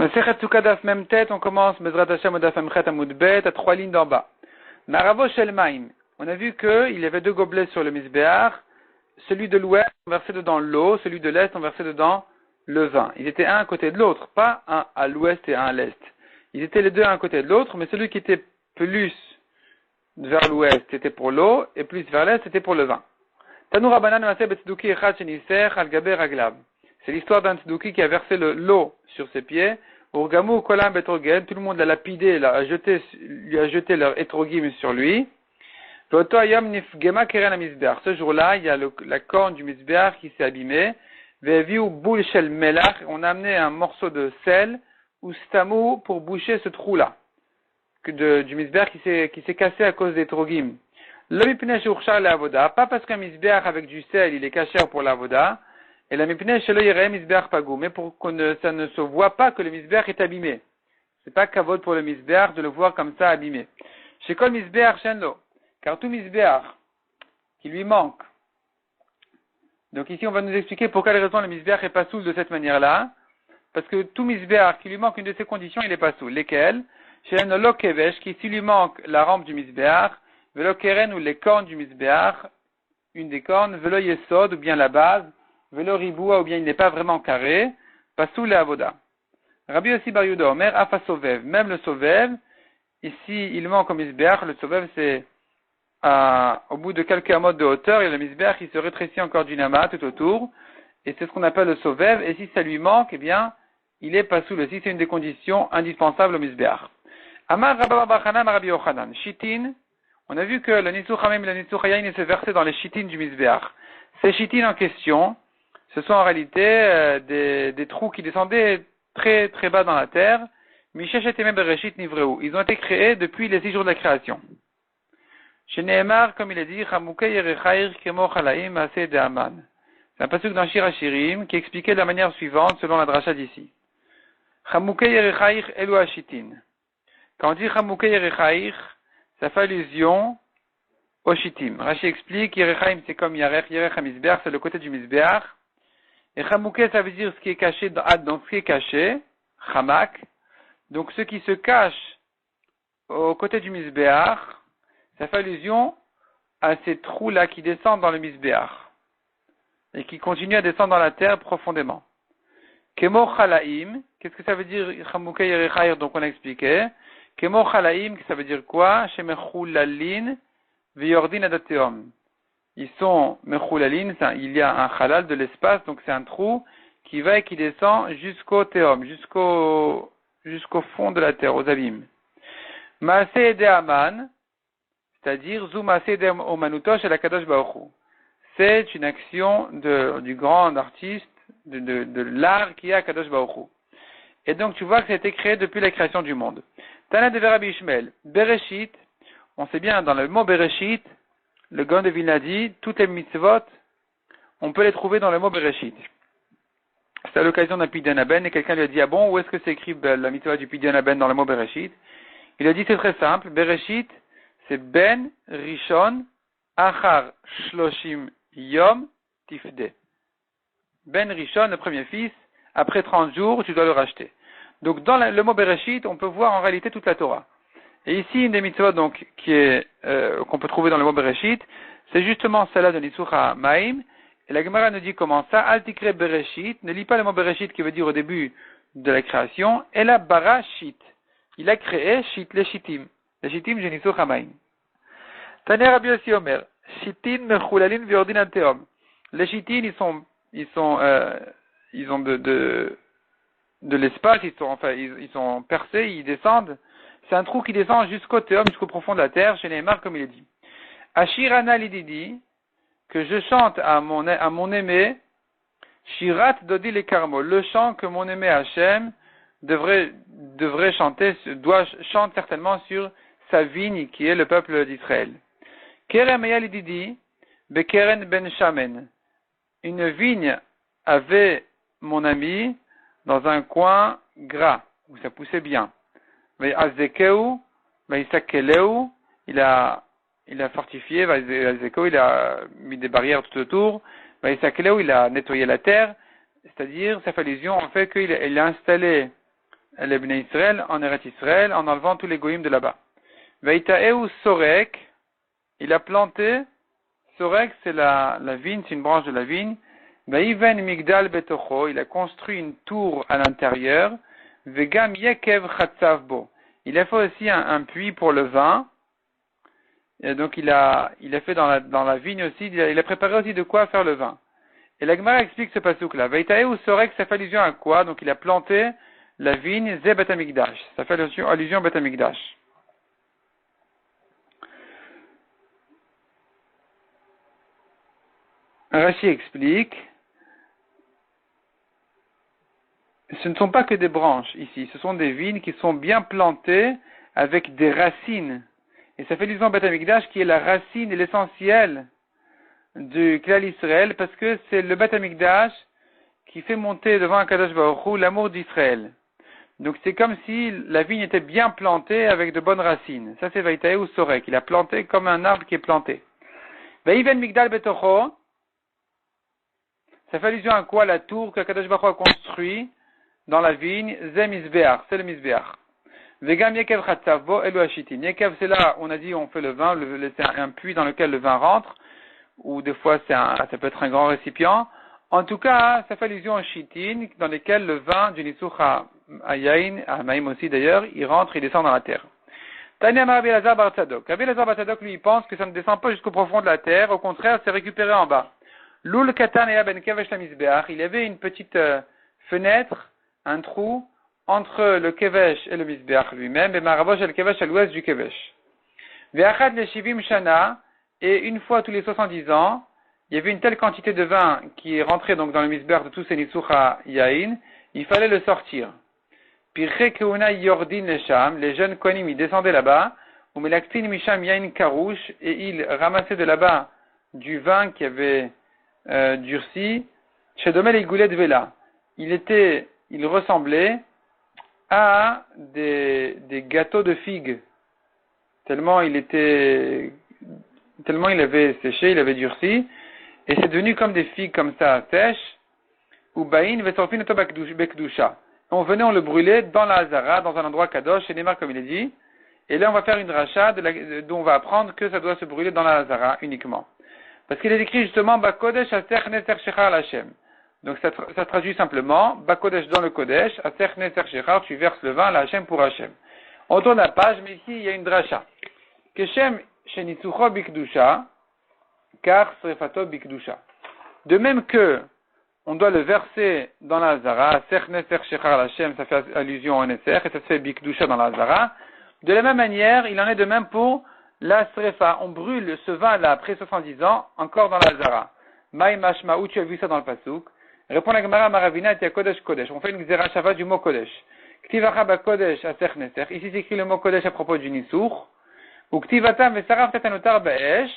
Masechet Sukkah daf même tête, on commence Bezrat Hashem daf Amchet Amud Bet à 3 lignes d'en bas. Maravo Shel Maim. On a vu qu'il y avait 2 gobelets sur le Mizbeach. Celui de l'ouest, on versait dedans l'eau, celui de l'est, on versait dedans le vin. Ils étaient un à côté de l'autre, pas un à l'ouest et un à l'est. Ils étaient les deux un à côté de l'autre, mais celui qui était plus vers l'ouest, c'était pour l'eau, et plus vers l'est, c'était pour le vin. Tanou Rabbanan Maseh Betzdouki Echad Sheniser Al Gaber Aglav. C'est l'histoire d'un tzedouki qui a versé l'eau sur ses pieds. Urgamu Kolam Betrogel, tout le monde l'a lapidé, lui a jeté leur etrogim sur lui. Ce jour-là, il y a la corne du misbeach qui s'est abîmée. On a amené un morceau de sel ou stamu pour boucher ce trou-là du misbeach qui s'est cassé à cause des trogim. Pas parce qu'un misbeach avec du sel, il est caché pour l'avoda. Et la mipnei shelo yireh misbeach pagou, mais pour que ça ne se voit pas que le misbeach est abîmé. C'est pas kavod pour le misbeach de le voir comme ça abîmé. Chez kol misbeach shenlo, car tout misbeach qui lui manque. Donc ici on va nous expliquer pour quelle raison le misbeach est pas soul de cette manière-là. Parce que tout misbeach qui lui manque une de ces conditions, il est pas soul. Lesquelles? Chez un lokevesh, qui s'il lui manque la rampe du misbeach, velo keren ou les cornes du misbeach, une des cornes, velo yesod ou bien la base, velo riboua ou bien il n'est pas vraiment carré, pas soul et avoda. Rabbi aussi Bar Yehuda Omer, afa sovev, même le sovev, ici il manque au misbeach, le sovev c'est au bout de quelques amotes de hauteur, et le misbeach il se rétrécit encore d'une amas tout autour, et c'est ce qu'on appelle le sovev, et si ça lui manque, eh bien, il est pas soul aussi, c'est une des conditions indispensables au misbeach. Amar Rabba Bar Hanan Rabbi Yochanan, shitin, on a vu que le nitzuch hamem et le nitzuch hayayin se versaient dans les shitin du misbeach. Ces shitin en question, ce sont en réalité des trous qui descendaient très très bas dans la terre. Misheshet Yemei Bereshit Nivreu. Ils ont été créés depuis les 6 jours de la création. Chez Nehemar, comme il est dit, Chamukei Yerechair Kemo Chalaim Maaseh de Haman. C'est un passage dans Shir Hashirim qui expliquait de la manière suivante selon la dracha d'ici. Chamukei Yerechair Elu Hashitin. Quand on dit Chamukei Yerechair, ça fait allusion au Shitim. Rashi explique, Yerechaim c'est comme Yarech, Yerech HaMizbeach, c'est le côté du Mizbeach. Et Chamouké, ça veut dire ce qui est caché, donc ce qui est caché, Chamak. Donc ce qui se cache au côté du Mizbeach, ça fait allusion à ces trous-là qui descendent dans le Mizbeach et qui continuent à descendre dans la terre profondément. Kemo Chalaim, qu'est-ce que ça veut dire Chamouké Yerechair, donc on a expliqué. Kemo Chalaim, ça veut dire quoi? Shemechulalin v'yordin adateom. Ils sont mechoulalin, il y a un halal de l'espace, donc c'est un trou qui va et qui descend jusqu'au théum, jusqu'au fond de la terre, aux abîmes. Maaseh de Haman, c'est-à-dire Zu Maaseh de Omanutosh et la Kadosh Baruch Hu. C'est une action du grand artiste, de l'art qui est à Kadosh Baruch Hu. Et donc tu vois que ça a été créé depuis la création du monde. Tana de Rabbi Ishmael, Bereshit, on sait bien dans le mot Bereshit, le Gaon de Vilna dit, toutes les mitzvot, on peut les trouver dans le mot Bereshit. C'est à l'occasion d'un Pidyon Haben, et quelqu'un lui a dit, ah bon, où est-ce que c'est écrit la mitzvah du Pidyon Haben dans le mot Bereshit? Il a dit, c'est très simple, Bereshit, c'est Ben Rishon Achar Shloshim Yom Tifde. Ben Rishon, le premier fils, après 30 jours, tu dois le racheter. Donc dans le mot Bereshit, on peut voir en réalité toute la Torah. Et ici, une des mitzvot donc qu'on peut trouver dans le mot Bereshit, c'est justement celle-là de Nitzuch HaMaim. Et la Gemara nous dit comment ça, Al Tikre Bereshit, ne lis pas le mot Bereshit qui veut dire au début de la création, et la Barashit. Il a créé Shit, les Shitim. Les Shitim, j'ai Nitzuch HaMaim. Tane Rabbi Yossi Omer, Shitin Mechulalin V'Yordin Anteom. Les Shitin, ils ont de l'espace, ils sont percés, ils descendent. C'est un trou qui descend jusqu'au théum, jusqu'au profond de la terre, chez Nehemar, comme il est dit. Ashirana lididi, que je chante à mon aimé, Shirat dodi le karmo, le chant que mon aimé Hachem devrait chanter, chante certainement sur sa vigne, qui est le peuple d'Israël. Kerem eya lididi, bekeren ben shamen. Une vigne avait mon ami dans un coin gras, où ça poussait bien. Il a fortifié, il a mis des barrières tout autour, il a nettoyé la terre, c'est-à-dire, ça fait allusion en fait qu'il a installé les Bnei Israël en Eretz Israël en enlevant tous les goïms de là-bas. Veitaeu Sorek, il a planté, Sorek c'est la vigne, c'est une branche de la vigne. Veiven Migdal Betocho, il a construit une tour à l'intérieur. Vegam Yekev Chatzavbo, il a fait aussi un puits pour le vin. Et donc il a fait dans la vigne aussi, il a préparé aussi de quoi faire le vin. Et la Gemara explique ce passouk là. Veitae ou Sorek, ça fait allusion à quoi? Donc il a planté la vigne Ze Bet Hamikdash. Ça fait allusion à Bet Hamikdash. Rashi explique, ce ne sont pas que des branches ici, ce sont des vignes qui sont bien plantées avec des racines. Et ça fait allusion à Bet Hamikdash qui est la racine et l'essentiel du Klal Israël, parce que c'est le Bet Hamikdash qui fait monter devant Akadosh Baruch Hu l'amour d'Israël. Donc c'est comme si la vigne était bien plantée avec de bonnes racines. Ça c'est Vaïtae ou Sorek, il a planté comme un arbre qui est planté. Vaïven Migdal Betocho, ça fait allusion à quoi? La tour qu'Akadosh Baruch Hu a construit dans la vigne, Ze Misbeach, c'est le Misbeach. Vegam Yekev Chatzavbo Elu Hashitin. Yekev c'est là, on a dit on fait le vin, c'est un puits dans lequel le vin rentre, ou des fois ça peut être un grand récipient. En tout cas, ça fait allusion aux Shitin, dans lesquels le vin du Nisuch à Yain, à Maïm aussi d'ailleurs, il rentre, il descend dans la terre. Tanya Rabbi Elazar Bar Tzadok. Rabbi Elazar Bar Tzadok, lui, il pense que ça ne descend pas jusqu'au profond de la terre, au contraire, c'est récupéré en bas. Lul Katan et Ben Kevesh la Misbeach, il y avait une petite fenêtre, un trou, entre le Kevesh et le Misbeach lui-même, et Marabosh et le Kevesh à l'ouest du Kevesh. Ve'achad le Shivim Shana, et une fois tous les 70 ans, il y avait une telle quantité de vin qui est rentrée donc dans le Misbeach de tous ces Nisuch à Yain, il fallait le sortir. Pirche Keuna Yordin Lesham, les jeunes Kohanim, ils descendaient là-bas, ou Melaktin Misham Yain Karouche, et ils ramassaient de là-bas du vin qui avait durci, Shedomel et Goulet Vela. Il ressemblait à des gâteaux de figues, tellement il avait séché, il avait durci, et c'est devenu comme des figues comme ça, sèches, ou Bain Vesorfin Oto Bekdusha. On venait, on le brûlait dans la Hazara, dans un endroit kadosh, chez Neymar comme il est dit, et là on va faire une racha dont on va apprendre que ça doit se brûler dans la Hazara uniquement. Parce qu'il est écrit justement Bakodesh Aser Neser Shechar Hashem. Donc ça traduit simplement Bakodesh dans le Kodesh, Aser Neser Shechar, tu verses le vin à la Hashem pour Hashem. On tourne la page, mais ici il y a une dracha. Keshem Shenitzucho Bikdusha, car Srefato Bikdusha. De même que on doit le verser dans la Hazara, Aser Neser Shechar Hashem, ça fait allusion au Neser, et ça se fait Bikdusha dans la Hazara. De la même manière, il en est de même pour la Srefa. On brûle ce vin-là après 70 ans, encore dans la Hazara. Maï Mashma, où tu as vu ça dans le Pasuk? Répond la Gemara Maravina et Kodesh Kodesh. On fait une Xera Shava du mot Kodesh. Ktivacha ba Kodesh Aser Neser. Ici c'est écrit le mot Kodesh à propos du Nisuch. Ou Ktivatam Vesarav Tetanotar Be'esh.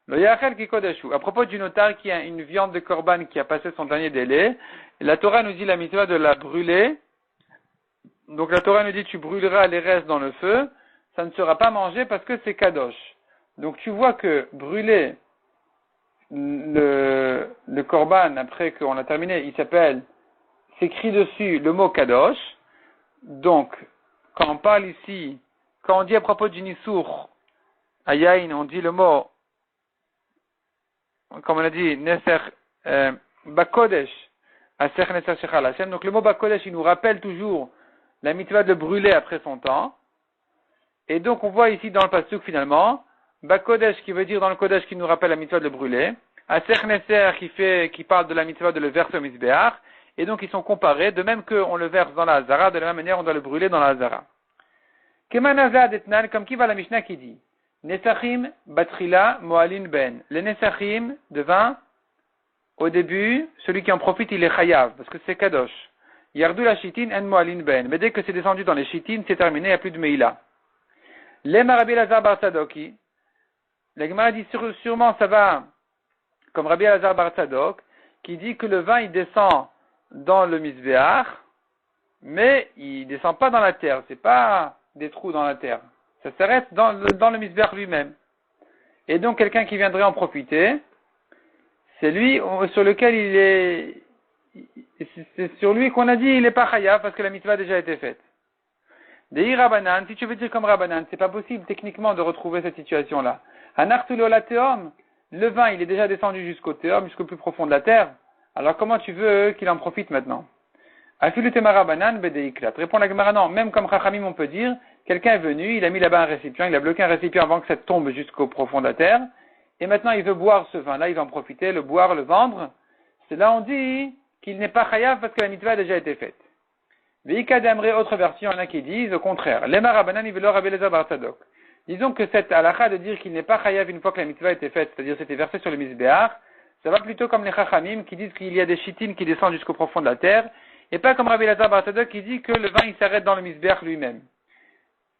Lo Yachel Ki Kodeshu. À propos du notar qui a une viande de korban qui a passé son dernier délai, la Torah nous dit la mitzvah de la brûler. Donc la Torah nous dit tu brûleras les restes dans le feu, ça ne sera pas mangé parce que c'est kadosh. Donc tu vois que brûler le korban après qu'on a terminé, c'est écrit dessus le mot kadosh. Donc quand on parle ici, quand on dit à propos du Nisuch, à Yain, on dit le mot, comme on a dit, Neser, Bakodesh, Aser Neser Shechal Hashem. Donc le mot Bakodesh, il nous rappelle toujours la mitzvah de brûler après son temps. Et donc on voit ici dans le pasuk finalement, Bakodesh qui veut dire dans le Kodesh qui nous rappelle la mitzvah de le brûler, Aser Neser qui parle de la mitzvah de le verser au Misbeach, et donc ils sont comparés, de même qu'on le verse dans la Hazara, de la même manière on doit le brûler dans la Hazara. Kemanazad etnan, comme qui va la Mishnah qui dit, Nesachim batrila moalin ben. Les Nesachim de vin, au début, celui qui en profite il est chayav, parce que c'est kadosh. Yardou la chitin en moalin ben. Mais dès que c'est descendu dans les chitines, c'est terminé, il n'y a plus de meila. Les Rabbi Elazar Bar Tzadok, la Gemara dit sûrement ça va comme Rabbi Elazar Bar Tzadok, qui dit que le vin il descend dans le Misbeach, mais il descend pas dans la terre, c'est pas des trous dans la terre. Ça s'arrête dans le Misbeach lui-même. Et donc quelqu'un qui viendrait en profiter, c'est lui sur lequel c'est sur lui qu'on a dit il n'est pas chayav parce que la mitzvah a déjà été faite. Dei Rabanan, si tu veux dire comme Rabanan, c'est pas possible techniquement de retrouver cette situation-là. Anartulo la teom, le vin, il est déjà descendu jusqu'au teom, jusqu'au plus profond de la terre. Alors comment tu veux qu'il en profite maintenant? Afilutema Rabanan, bedeiklat. Répond la Gemara, non, même comme Chachamim, on peut dire, quelqu'un est venu, il a mis là-bas un récipient, il a bloqué un récipient avant que ça tombe jusqu'au profond de la terre, et maintenant il veut boire ce vin-là, il va en profiter, le boire, le vendre. C'est là on dit qu'il n'est pas chayav parce que la mitzvah a déjà été faite. Veika d'Amré, autre version, il y en a qui disent au contraire. Lema Rabanan, il veut leur Rabbi Elazar bar Tzadok. Disons que cette halakha de dire qu'il n'est pas chayav une fois que la mitzvah a été faite, c'est-à-dire c'était versé sur le misbéach, ça va plutôt comme les chachamim qui disent qu'il y a des chitines qui descendent jusqu'au profond de la terre, et pas comme Rabbi Elazar bar Tzadok qui dit que le vin il s'arrête dans le misbéach lui-même.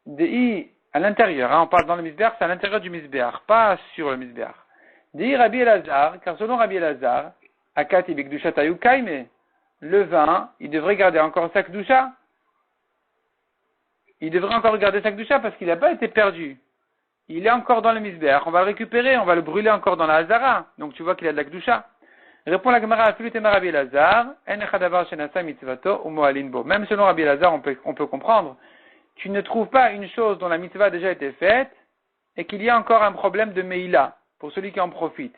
Dei à l'intérieur, on parle dans le misbéach, c'est à l'intérieur du misbéach, pas sur le misbéach. Dei Rabbi Elazar, car selon Rabbi Elazar, Akati Bikdusha Tayu Kaime, le vin, il devrait garder encore sa kedusha. Il devrait encore garder sa kedusha parce qu'il n'a pas été perdu. Il est encore dans le misbéach. On va le récupérer, on va le brûler encore dans la hazara. Donc tu vois qu'il a de la kedusha. Répond la Gemara à Filutema Rabbi Elazar, En echadavar shenasa mitzvato umoalin bo. Même selon Rabbi Elazar, on peut comprendre. Tu ne trouves pas une chose dont la mitzvah a déjà été faite et qu'il y a encore un problème de meila pour celui qui en profite.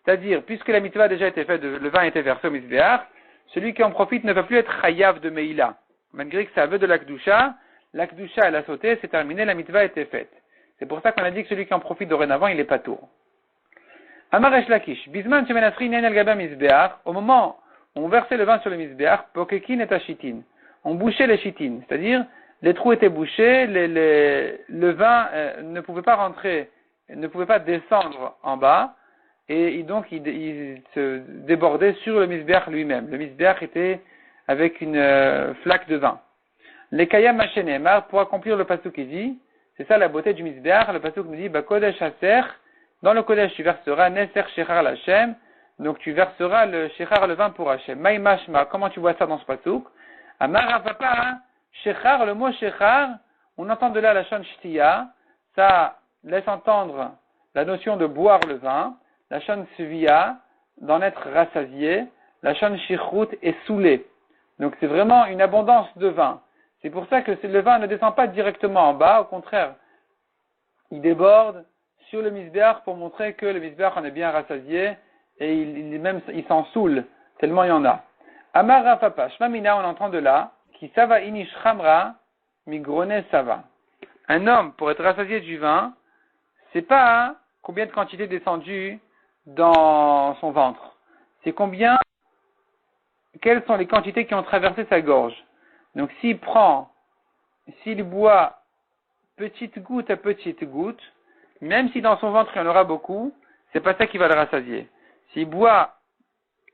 C'est-à-dire, puisque la mitzvah a déjà été faite, le vin a été versé au misbéach, celui qui en profite ne va plus être chayav de meila. Malgré que ça veut de la kedusha elle a sauté, c'est terminé, la mitzvah a été faite. C'est pour ça qu'on a dit que celui qui en profite dorénavant, il est pas tour. Amaresh Lakish, Bisman Shemenasri Nen El Gaba Misbéach, au moment où on versait le vin sur le misbéach, Pokekin et Ashitin. On bouchait les chitines, c'est-à-dire, les trous étaient bouchés, le vin ne pouvait pas rentrer, ne pouvait pas descendre en bas, et donc il se débordait sur le misbéach lui-même. Le misbéach était avec une flaque de vin. Les kayam machenemar, pour accomplir le pasuk qui dit, c'est ça la beauté du misbéach, le pasuk nous dit, kodesh aser, dans le kodesh tu verseras neser shechar l'Hashem, donc tu verseras le shechar, le vin pour Hachem. Maïmashma, comment tu vois ça dans ce pasuk? Amar papa, shechar, le mot shechar, on entend de là la shon shtiya, ça laisse entendre la notion de boire le vin, la shon svia, d'en être rassasié, la shon shichrut est saoulé. Donc c'est vraiment une abondance de vin. C'est pour ça que le vin ne descend pas directement en bas, au contraire, il déborde sur le misbéach pour montrer que le misbéach en est bien rassasié et il s'en saoule, tellement il y en a. Amar Rafapa, Shmamina, on entend de là, qui sava inish chamra, migrone sava. Un homme, pour être rassasié du vin, c'est pas combien de quantité descendue dans son ventre. C'est quelles sont les quantités qui ont traversé sa gorge. Donc s'il boit petite goutte à petite goutte, même si dans son ventre il y en aura beaucoup, c'est pas ça qui va le rassasier. S'il boit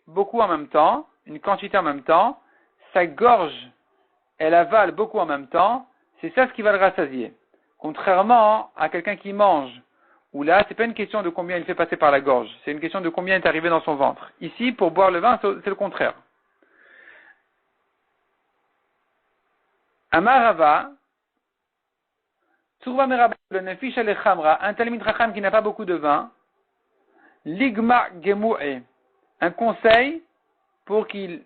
beaucoup en même temps, une quantité en même temps, sa gorge, elle avale beaucoup en même temps, c'est ça ce qui va le rassasier. Contrairement à quelqu'un qui mange, où là, c'est pas une question de combien il fait passer par la gorge, c'est une question de combien est arrivé dans son ventre. Ici, pour boire le vin, c'est le contraire. Amarava, Tsurva Meraba, le Nefish Alechamra, un Talmid Racham qui n'a pas beaucoup de vin, Ligma Gemoué, un conseil pour qu'il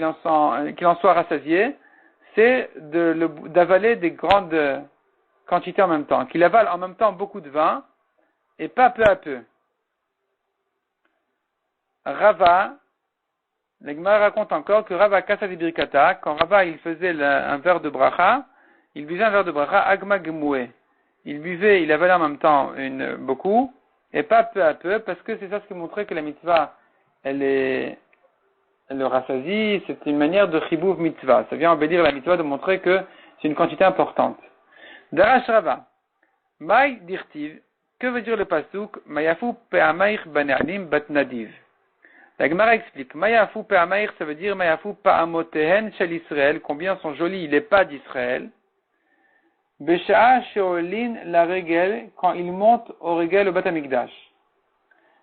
en soit rassasié, c'est d'avaler des grandes quantités en même temps, qu'il avale en même temps beaucoup de vin, et pas peu à peu. Rava, l'Egmara raconte encore que Rava Kassa di Birkata, quand Rava il faisait un verre de bracha, il buvait un verre de bracha Agma Gemoué. Il avalait en même temps beaucoup, et pas peu à peu, parce que c'est ça ce qui montrait que la mitzvah, elle le rassasie, c'est une manière de chibouv mitzvah. Ça vient embellir la mitzvah de montrer que c'est une quantité importante. Darash Rava, Maï dirtiv, que veut dire le pasuk? Mayafu pe'amaych bane'anim bat nadiv. La Gemara explique, Mayafu pe'amaych, ça veut dire Mayafu pa'amotehen shel Israël, combien sont jolis les pas d'Israël. Besha'a she'olin la regel, quand ils montent au regel au Bat Hamikdash.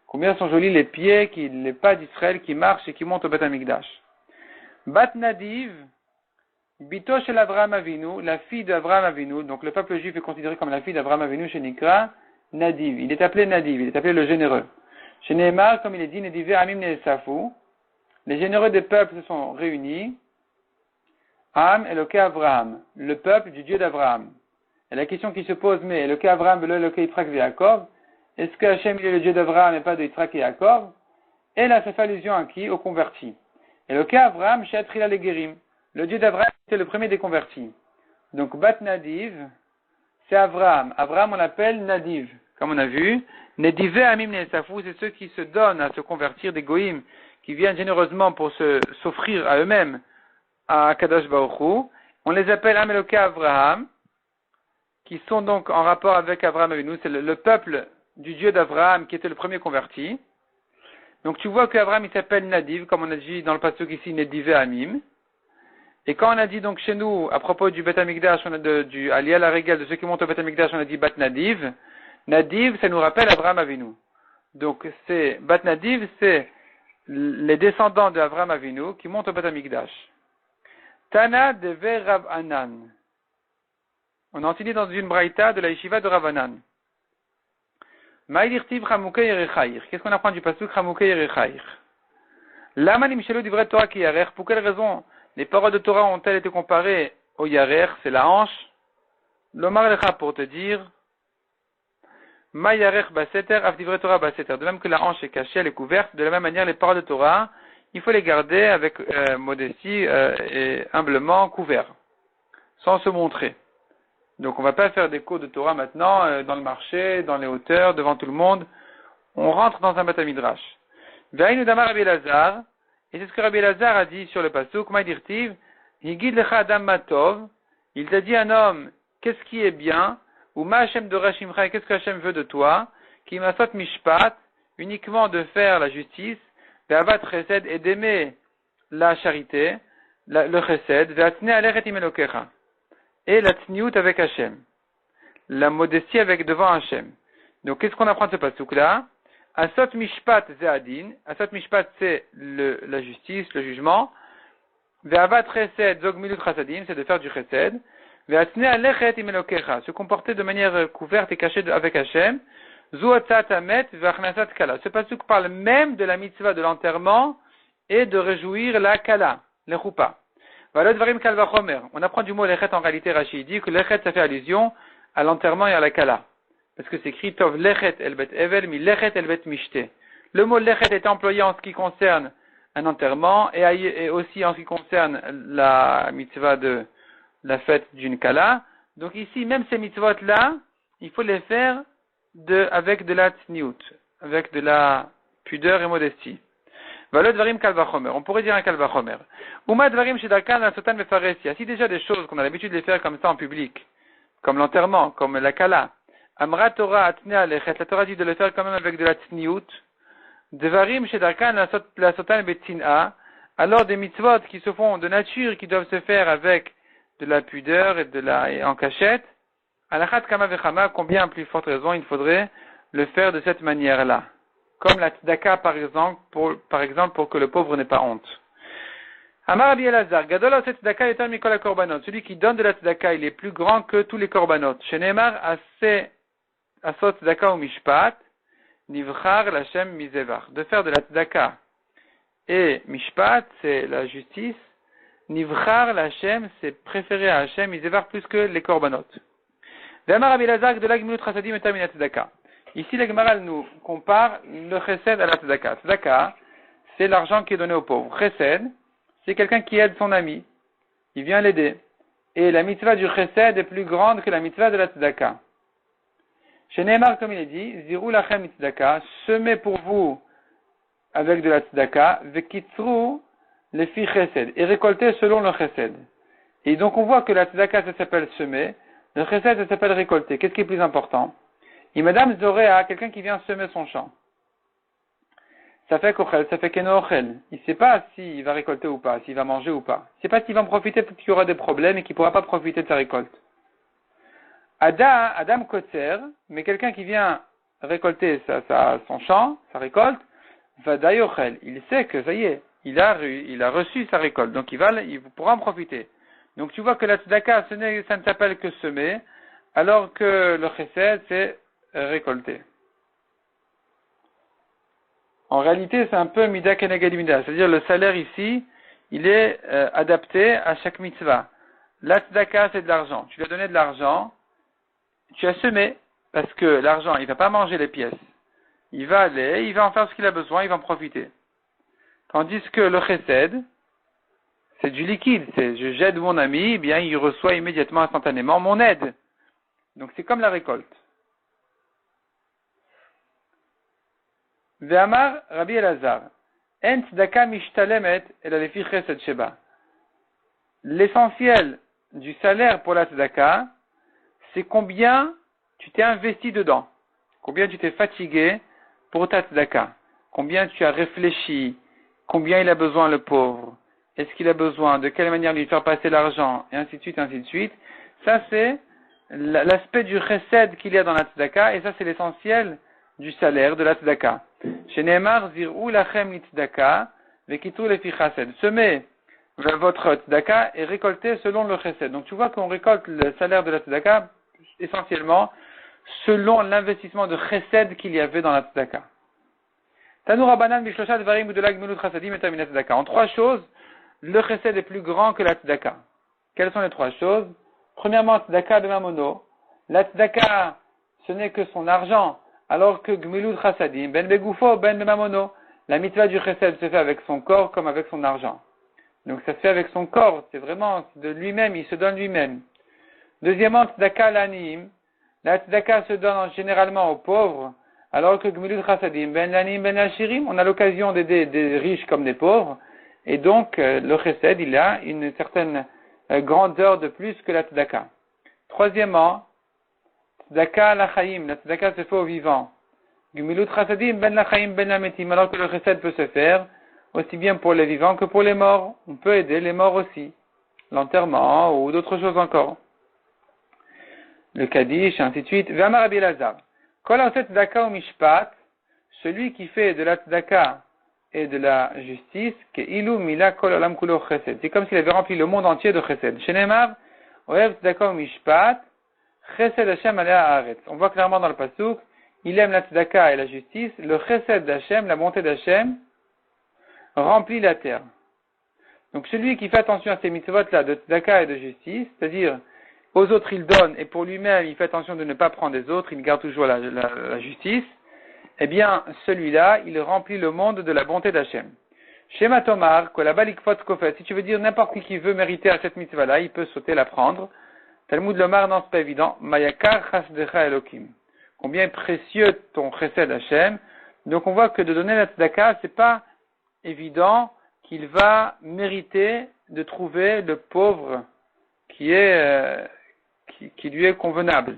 Combien sont jolis les pieds, les pas d'Israël qui marchent et qui montent au Bat Hamikdash. Bat Nadiv, Bito shel Avraham Avinu, la fille d'Avraham Avinu, donc le peuple juif est considéré comme la fille d'Avraham Avinu chez Nikra, Nadiv. Il est appelé Nadiv, il est appelé le généreux. Chez Nehemar, comme il est dit, Nedivé Amim Nesafu, les généreux des peuples se sont réunis. Am Eloke Avraham, le peuple du Dieu d'Abraham. Et la question qui se pose, mais Eloke Avraham, Eloke Yitzhak et Yaakov, est-ce que Hachem il est le Dieu d'Abraham et pas de Yitzhak et Yaakov? Et là, ça fait allusion à qui? Aux convertis. Eloke Avraham, Sheatrila Legerim, le Dieu d'Abraham était le premier des convertis. Donc Bat Nadiv, c'est Avraham. Avraham, on l'appelle Nadiv, comme on a vu. Nedive Amim Nesafou, c'est ceux qui se donnent à se convertir, des goïms, qui viennent généreusement pour s'offrir à eux-mêmes à Kadosh Baruch Hu. On les appelle Ameloka Avraham, qui sont donc en rapport avec Avraham Avinu. C'est le peuple du Dieu d'Avraham qui était le premier converti. Donc tu vois qu'Avraham il s'appelle Nadiv, comme on a dit dans le pasuk ici, Nedive Amim. Et quand on a dit donc chez nous, à propos du Bet Amikdash, on a du Aliyah la Régel, de ceux qui montent au Bet Amikdash, on a dit Bat Nadiv. Nadiv, ça nous rappelle Avraham Avinu. Donc c'est Bat Nadiv, c'est les descendants de Avraham Avinu qui montent au Bet Amikdash. Tana deve Rav Anan. On a enseigné dans une braïta de la yeshiva de Rav Anan. Ma'ilirtiv Chamukei Yerechaïr. Qu'est-ce qu'on apprend du pasuk Chamukei Yerechaïr? Lama nimshelu divret Torah ki yarer. Pour quelle raison les paroles de Torah ont-elles été comparées au yarer, c'est la hanche? Lomar lecha, pour te dire, ma yarer baseter af divret Torah baseter. De même que la hanche est cachée, elle est couverte, de la même manière les paroles de Torah, il faut les garder avec modestie et humblement couverts, sans se montrer. Donc on ne va pas faire des cours de Torah maintenant dans le marché, dans les hauteurs, devant tout le monde. On rentre dans un Beth Midrash. Ve'ainu damar Rabbi Elazar. Et c'est ce que Rabbi Elazar a dit sur le pasuk, Maïdirtiv, Higid lecha adam matov, il t'a dit un homme, qu'est-ce qui est bien, ou ma Hashem de Rashimcha, qu'est-ce que Hashem veut de toi, qui masot mishpat, uniquement de faire la justice, ve'avat chesed, et d'aimer la charité, le chesed, ve'atne aleret imelokecha, et la tsniout avec Hashem, la modestie avec devant Hashem. Donc qu'est-ce qu'on apprend de ce pasuk-là? Asot mishpat ze'adin. Asot mishpat c'est la justice, le jugement. Ve'avat chesed zog milut chasadim, c'est de faire du chesed. Ve'atne alechet imelokecha, se comporter de manière couverte et cachée avec Hashem. Zuatzat amet ve'achnasat kala. Ce pasuk parle même de la mitzvah de l'enterrement et de réjouir la kala, le choupa. Valot varim kal vachomer. On apprend du mot lechet en réalité. Rachid dit que lechet ça fait allusion à l'enterrement et à la kala. Parce que c'est écrit Tov lechet el bet evel mi lechet el bet mishte. Le mot lechet est employé en ce qui concerne un enterrement et aussi en ce qui concerne la mitzvah de la fête d'une kala. Donc ici, même ces mitzvot-là, il faut les faire avec de la tsniout, avec de la pudeur et modestie. Valot dvarim kal vachomer. On pourrait dire un kal vachomer. Uma dvarim shedarkan la sotan mefaresia. Si déjà des choses qu'on a l'habitude de les faire comme ça en public, comme l'enterrement, comme la kala, Amra Torah atne alechet, la Torah dit de le faire quand même avec de la tsniout. Devarim shedarkan la sotan betin'a, alors des mitzvot qui se font de nature, qui doivent se faire avec de la pudeur et en cachette. Alachat kama vechama, combien plus forte raison il faudrait le faire de cette manière-là. Comme la tzedaka par exemple, pour que le pauvre n'ait pas honte. Amar Rabbi Elazar, gadol aset tzedaka yoter mikol hakorbanot. Celui qui donne de la tzedaka, il est plus grand que tous les korbanot. Sheneemar asot tzedaka ou mishpat, nivchar l'Hashem mizevar. De faire de la tzedaka et mishpat, c'est la justice. Nivchar l'Hashem, c'est préféré à Hashem mizevar plus que les korbanot. Ve'amar Rabbi Elazar, de la gmilut chasadim yoter min tzedaka. Ici, la Gemara nous compare le chesed à la tzedaka. Tzedaka, c'est l'argent qui est donné aux pauvres. Chesed, c'est quelqu'un qui aide son ami. Il vient l'aider. Et la mitzvah du chesed est plus grande que la mitzvah de la tzedaka. Chez Neymar, comme il est dit, Zirou lachem tzedaka, semez pour vous avec de la tzedaka, vekitzru le fi chesed, et récoltez selon le chesed. Et donc on voit que la tzedaka, ça s'appelle semer, le chesed, ça s'appelle récolter. Qu'est-ce qui est plus important? Et Madame Zoréa, quelqu'un qui vient semer son champ. Ça fait kochel, ça fait kenochel. Il ne sait pas s'il va récolter ou pas, s'il va manger ou pas. Il ne sait pas s'il va en profiter, peut-être qu'il y aura des problèmes et qu'il ne pourra pas profiter de sa récolte. Adam Kotzer, mais quelqu'un qui vient récolter son champ, sa récolte, va dayochel. Il sait que ça y est, il a reçu sa récolte, donc il pourra en profiter. Donc tu vois que la tzedaka, ça ne s'appelle que semer, alors que le chesed, c'est récolter. En réalité, c'est un peu mida keneged mida, c'est-à-dire le salaire ici, il est adapté à chaque mitzvah. La tzedaka, c'est de l'argent. Tu lui as donné de l'argent, tu as semé, parce que l'argent, il va pas manger les pièces. Il va aller, il va en faire ce qu'il a besoin, il va en profiter. Tandis que le chesed, c'est du liquide. C'est je j'aide mon ami, eh bien il reçoit immédiatement, instantanément mon aide. Donc c'est comme la récolte. Ve'amar Rabbi Elazar, en tzedaka mishtalemet ela lefi chesed sheba. L'essentiel du salaire pour la tzedaka, c'est combien tu t'es investi dedans, combien tu t'es fatigué pour ta tzedaka, combien tu as réfléchi, combien il a besoin le pauvre, est-ce qu'il a besoin, de quelle manière lui faire passer l'argent, et ainsi de suite, ainsi de suite. Ça c'est l'aspect du chesed qu'il y a dans la tzedaka, et ça c'est l'essentiel du salaire de la tzedaka. Chez Nehemar, zir'u lachem li tzedaka, vekitu lefi chesed. Semez votre tzedaka et récoltez selon le chesed. Donc tu vois qu'on récolte le salaire de la tzedaka essentiellement selon l'investissement de chesed qu'il y avait dans la tzedaka. Tanou Rabbanan bishlosha dvarim udelag milut chasadim et taminat tzedaka. En trois choses, le chesed est plus grand que la tzedaka. Quelles sont les trois choses? Premièrement, tzedaka de mamono. La tzedaka, ce n'est que son argent, alors que gmilut chasadim, ben begufo, ben mamono. La mitzvah du chesed se fait avec son corps comme avec son argent. Donc ça se fait avec son corps, c'est vraiment de lui-même, il se donne lui-même. Deuxièmement, tzedaka l'aniim. La tzedaka se donne généralement aux pauvres, alors que gmilut chasadim, ben l'aniim, ben ashirim, on a l'occasion d'aider des riches comme des pauvres, et donc le chesed, il a une certaine grandeur de plus que la tzedaka. Troisièmement, tzedaka l'chaim, la tzedaka se fait aux vivants. Gmilut chasadim, ben l'chaim, ben l'ametim, alors que le chesed peut se faire aussi bien pour les vivants que pour les morts. On peut aider les morts aussi, l'enterrement ou d'autres choses encore. Le kaddish, ainsi de suite. Ve'amar Rabbi Elazar, kol ha'oseh tzedaka u'mishpat, celui qui fait de la tzedaka et de la justice, ke'ilu mila kol olam kulo chesed. C'est comme s'il avait rempli le monde entier de chesed. Shenemar, ohev tzedaka u'mishpat, chesed Hashem alei haaretz. On voit clairement dans le pasuk, il aime la tzedaka et la justice, le chesed d'Hashem, la bonté d'Hashem, remplit la terre. Donc celui qui fait attention à ces mitzvot-là de tzedaka et de justice, c'est-à-dire aux autres il donne et pour lui-même il fait attention de ne pas prendre des autres, il garde toujours la justice, eh bien celui-là il remplit le monde de la bonté d'Hachem. Shema Tomar, Kolabalikfot Kofet, si tu veux dire n'importe qui veut mériter à cette mitzvah-là, il peut sauter la prendre. Talmud Lomar, non c'est pas évident. Mayakar Chasdecha Elokim. Combien est précieux ton chesed Hachem. Donc on voit que de donner la tzedaka, c'est pas évident qu'il va mériter de trouver le pauvre qui lui est convenable.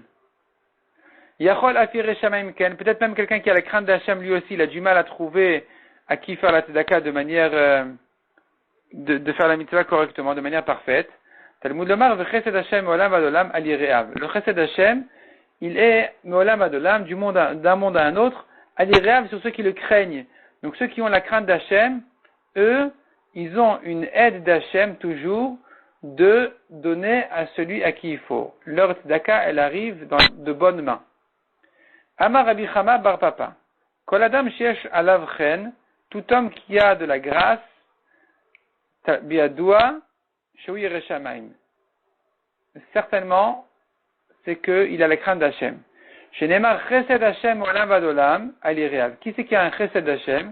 Yachol afir shamaim ken, peut-être même quelqu'un qui a la crainte d'Hachem lui aussi, il a du mal à trouver à qui faire la tzedaka de manière de faire la mitzvah correctement, de manière parfaite. Talmud lomar v'chesed Hashem me'olam ad olam al yireav. Le chesed Hashem, il est me'olam ad olam, d'un monde à un autre, al yireav sur ceux qui le craignent. Donc ceux qui ont la crainte d'Hachem, eux, ils ont une aide d'Hachem toujours de donner à celui à qui il faut. Leur tzedaka, elle arrive dans de bonnes mains. Amar Rabbi Chama bar Papa. Kol adam sheyesh alav chen, tout homme qui a de la grâce, biadoua, shehu yireh shamayim. Certainement, c'est qu'il a la crainte d'Hachem. Shenemar chesed Hashem olam vad olam al yireav. Qui c'est qui a un chesed d'Hachem,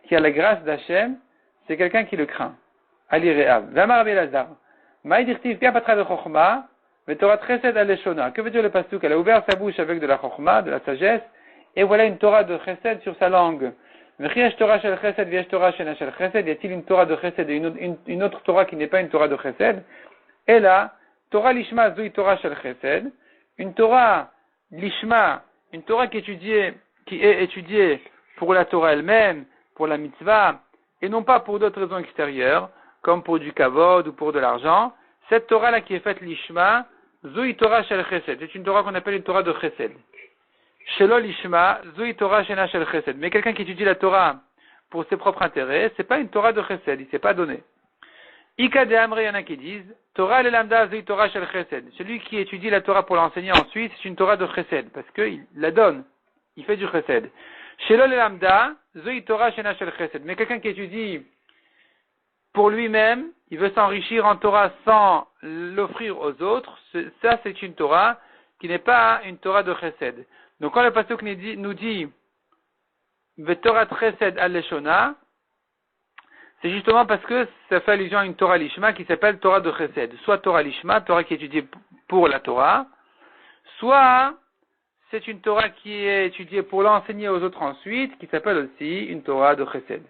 qui a la grâce d'Hachem? C'est quelqu'un qui le craint. Al yireav. V'amar Rabbi Elazar. Maï dirtiv pi apatra de chokhma, v'torat chesed al leshona. Que veut dire le pasuk? Elle a ouvert sa bouche avec de la chokhma, de la sagesse, et voilà une Torah de chesed sur sa langue. V'chiesh Torah shel chesed, v'yesh Torah shena shel chesed. Y a-t-il une Torah de chesed et une autre Torah qui n'est pas une Torah de chesed? Et là, Torah lishma zui Torah shel chesed. Une Torah lishma, une Torah qui est étudiée pour la Torah elle-même, pour la mitzvah, et non pas pour d'autres raisons extérieures, comme pour du kavod ou pour de l'argent. Cette Torah-là qui est faite lishma, zui Torah shel chesed. C'est une Torah qu'on appelle une Torah de chesed. Shelo lishma, zui Torah shena shel chesed. Mais quelqu'un qui étudie la Torah pour ses propres intérêts, c'est pas une Torah de chesed, il s'est pas donné. Ika de Amre, il y en a qui disent, Torah le lambda zui Torah shel chesed. Celui qui étudie la Torah pour l'enseigner ensuite, c'est une Torah de chesed, parce qu'il la donne, il fait du chesed. Shelo le lambda zui Torah shena shel chesed. Mais quelqu'un qui étudie pour lui-même, il veut s'enrichir en Torah sans l'offrir aux autres, ça c'est une Torah qui n'est pas une Torah de chesed. Donc quand le pasuk nous dit Torah chesed al-leshona, c'est justement parce que ça fait allusion à une Torah lishma qui s'appelle Torah de chesed. Soit Torah lishma, Torah qui est étudiée pour la Torah, soit c'est une Torah qui est étudiée pour l'enseigner aux autres ensuite, qui s'appelle aussi une Torah de chesed.